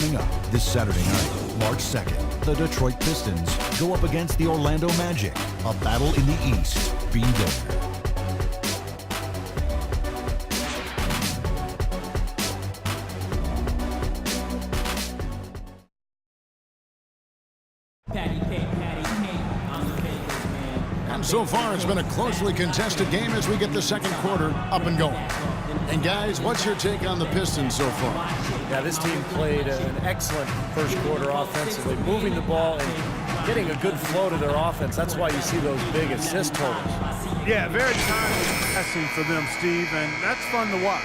Coming up this Saturday night, March 2nd, the Detroit Pistons go up against the Orlando Magic. A battle in the East. Be there. And so far, it's been a closely contested game as we get the second quarter up and going. And guys, what's your take on the Pistons so far? Yeah, this team played an excellent first quarter offensively, moving the ball and getting a good flow to their offense. That's why you see those big assist totals. Yeah, very timely passing for them, Steve, and that's fun to watch.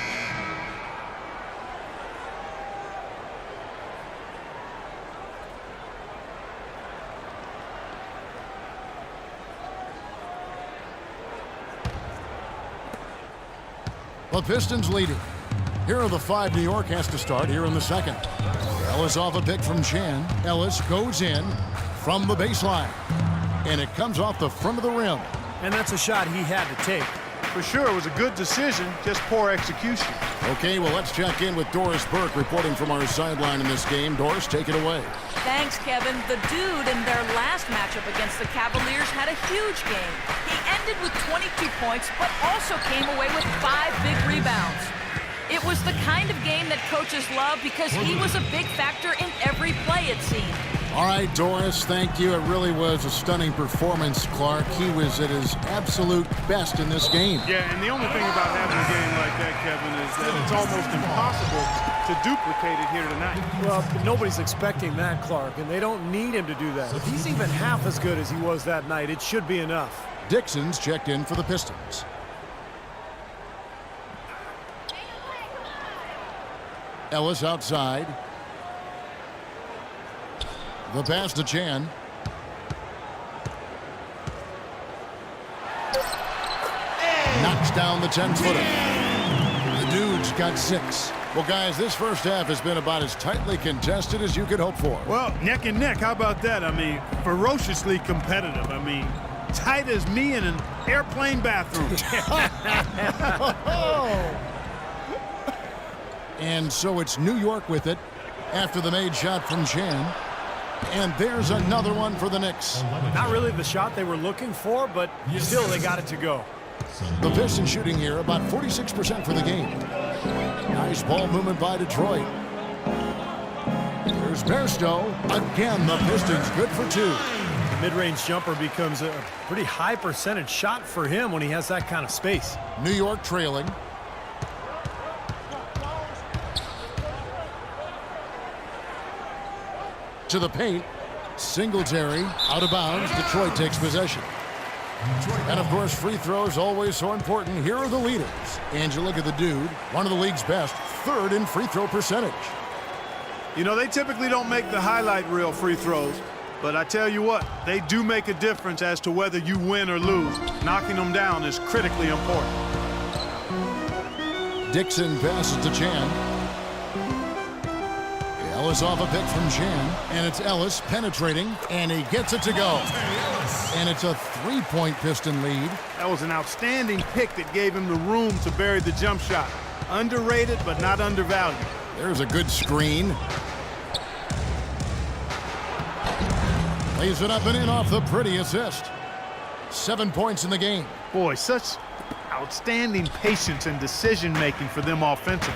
The Pistons leading. Here are the five New York has to start here in the second. Ellis off a pick from Chan. Ellis goes in from the baseline. And it comes off the front of the rim. And that's a shot he had to take. For sure, it was a good decision, just poor execution. Okay, well, let's check in with Doris Burke reporting from our sideline in this game. Doris, take it away. Thanks, Kevin. The dude in their last matchup against the Cavaliers had a huge game. He ended with 22 points, but also came away with 5 big rebounds. It was the kind of game that coaches love because he was a big factor in every play, it seemed. All right, Doris, thank you. It really was a stunning performance, Clark. He was at his absolute best in this game. Yeah, and the only thing about having a game like that, Kevin, is that it's almost impossible to duplicate it here tonight. Well, nobody's expecting that, Clark, and they don't need him to do that. If he's even half as good as he was that night, it should be enough. Dixon's checked in for the Pistons. Ellis outside. The pass to Chan. Knocks down the 10-footer. The dude's got 6. Well, guys, this first half has been about as tightly contested as you could hope for. Well, neck and neck, how about that? I mean, ferociously competitive. I mean, tight as me in an airplane bathroom. And so it's New York with it after the made shot from Chan. And there's another one for the Knicks. Not really the shot they were looking for, but still they got it to go. The Pistons shooting here about 46% for the game. Nice ball movement by Detroit. Here's Bairstow. Again, the Pistons good for 2. The mid-range jumper becomes a pretty high percentage shot for him when he has that kind of space. New York trailing. To the paint. Singletary out of bounds. Detroit takes possession. And of course, free throws always so important. Here are the leaders. And you look at the dude, one of the league's best, 3rd in free throw percentage. You know, they typically don't make the highlight reel free throws, but I tell you what, they do make a difference as to whether you win or lose. Knocking them down is critically important. Dixon passes to Chan. Ellis off a pick from Chan, and it's Ellis penetrating, and he gets it to go. And it's a 3-point Piston lead. That was an outstanding pick that gave him the room to bury the jump shot. Underrated, but not undervalued. There's a good screen. Lays it up and in off the pretty assist. 7 points in the game. Boy, such outstanding patience and decision-making for them offensively.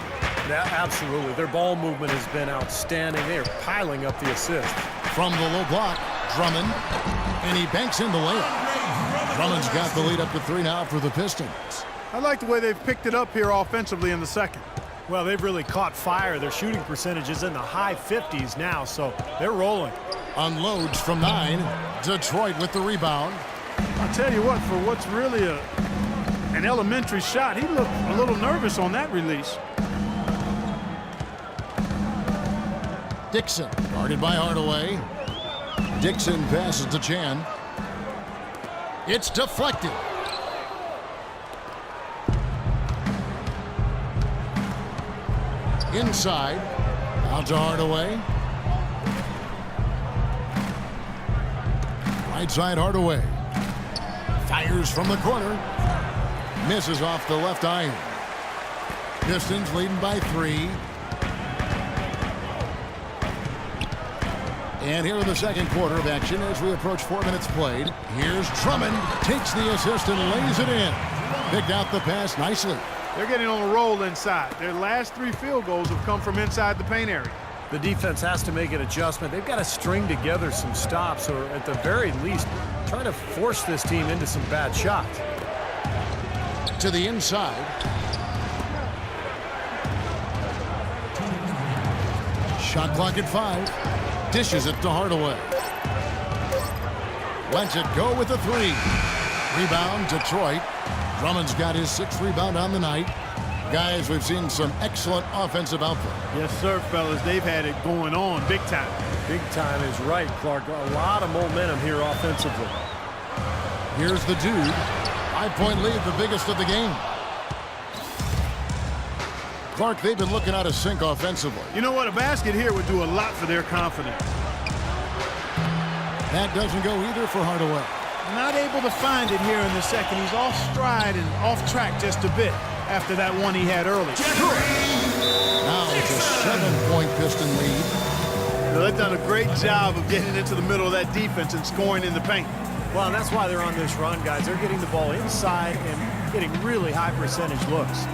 Yeah, absolutely. Their ball movement has been outstanding. They are piling up the assist. From the low block, Drummond, and he banks in the layup. Drummond's got the lead up to 3 now for the Pistons. I like the way they've picked it up here offensively in the second. Well, they've really caught fire. Their shooting percentage is in the high 50s now, so they're rolling. Unloads from 9. Detroit with the rebound. I'll tell you what, for what's really an elementary shot, he looked a little nervous on that release. Dixon, guarded by Hardaway. Dixon passes to Chan. It's deflected. Inside, out to Hardaway. Right side, Hardaway. Fires from the corner. Misses off the left iron. Pistons leading by 3. And here in the second quarter of action as we approach 4 minutes played. Here's Drummond, takes the assist and lays it in. Picked out the pass nicely. They're getting on a roll inside. Their last 3 field goals have come from inside the paint area. The defense has to make an adjustment. They've got to string together some stops, or at the very least, try to force this team into some bad shots. To the inside. Shot clock at 5. Dishes it to Hardaway. Lets it go with a 3. Rebound, Detroit. Drummond's got his 6th rebound on the night. Guys, we've seen some excellent offensive output. Yes, sir, fellas. They've had it going on big time. Big time is right, Clark. A lot of momentum here offensively. Here's the dude. 5-point lead, the biggest of the game. Clark, they've been looking out of sync offensively. You know what? A basket here would do a lot for their confidence. That doesn't go either for Hardaway. Not able to find it here in the second. He's off stride and off track just a bit after that one he had early. Now it's a 7-point Piston lead. They've done a great job of getting into the middle of that defense and scoring in the paint. Well, and that's why they're on this run, guys. They're getting the ball inside and getting really high percentage looks.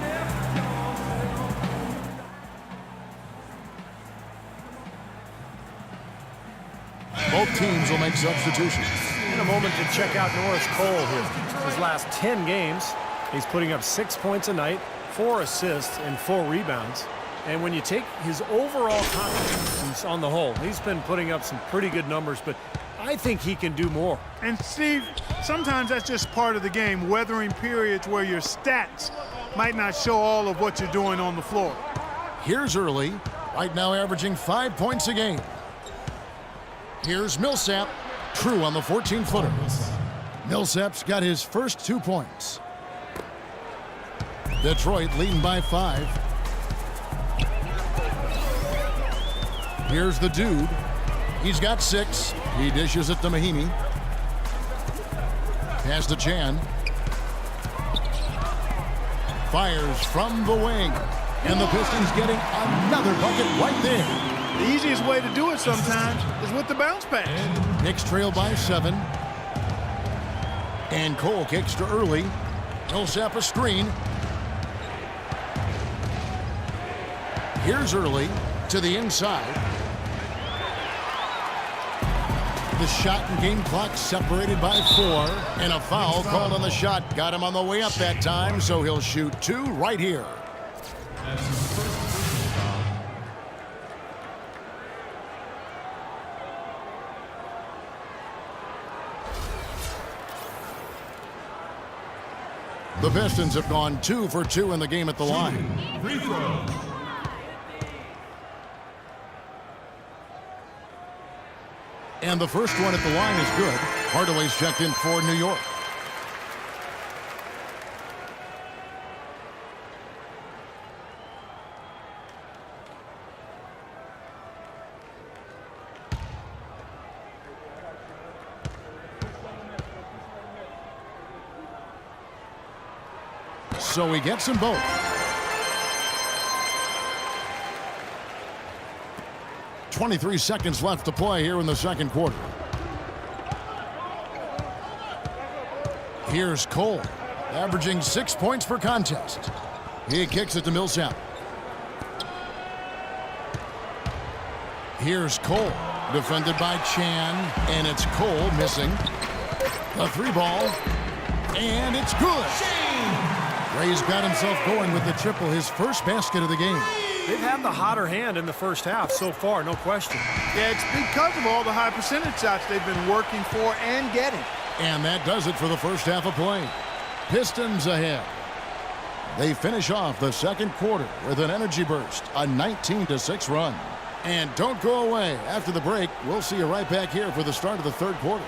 Both teams will make substitutions. In a moment to check out Norris Cole here. His last 10 games, he's putting up 6 points a night, 4 assists, and 4 rebounds. And when you take his overall contributions on the whole, he's been putting up some pretty good numbers, but I think he can do more. And Steve, sometimes that's just part of the game, weathering periods where your stats might not show all of what you're doing on the floor. Here's Early, right now averaging 5 points a game. Here's Millsap, true on the 14-footer. Millsap's got his first 2 points. Detroit leading by 5. Here's the dude. He's got 6. He dishes it to Mahinmi. Pass to Chan. Fires from the wing. And the Pistons getting another bucket right there. The easiest way to do it sometimes is with the bounce pass. Knicks trail by 7. And Cole kicks to Early. Millsap a screen. Here's Early to the inside. The shot and game clock separated by 4. And a foul called on the shot. Got him on the way up that time, so he'll shoot 2 right here. The Pistons have gone 2 for 2 in the game at the line. Free throw. And the first one at the line is good. Hardaway's checked in for New York. So he gets them both. .23 seconds left to play here in the second quarter. Here's Cole, averaging 6 points per contest. He kicks it to Millsap. Here's Cole, defended by Chan, and it's Cole missing. A 3-ball, and it's good. Ray's got himself going with the triple, his first basket of the game. They've had the hotter hand in the first half so far, no question. Yeah, it's because of all the high percentage shots they've been working for and getting. And that does it for the first half of play. Pistons ahead. They finish off the second quarter with an energy burst, a 19-6 run. And don't go away. After the break, we'll see you right back here for the start of the third quarter.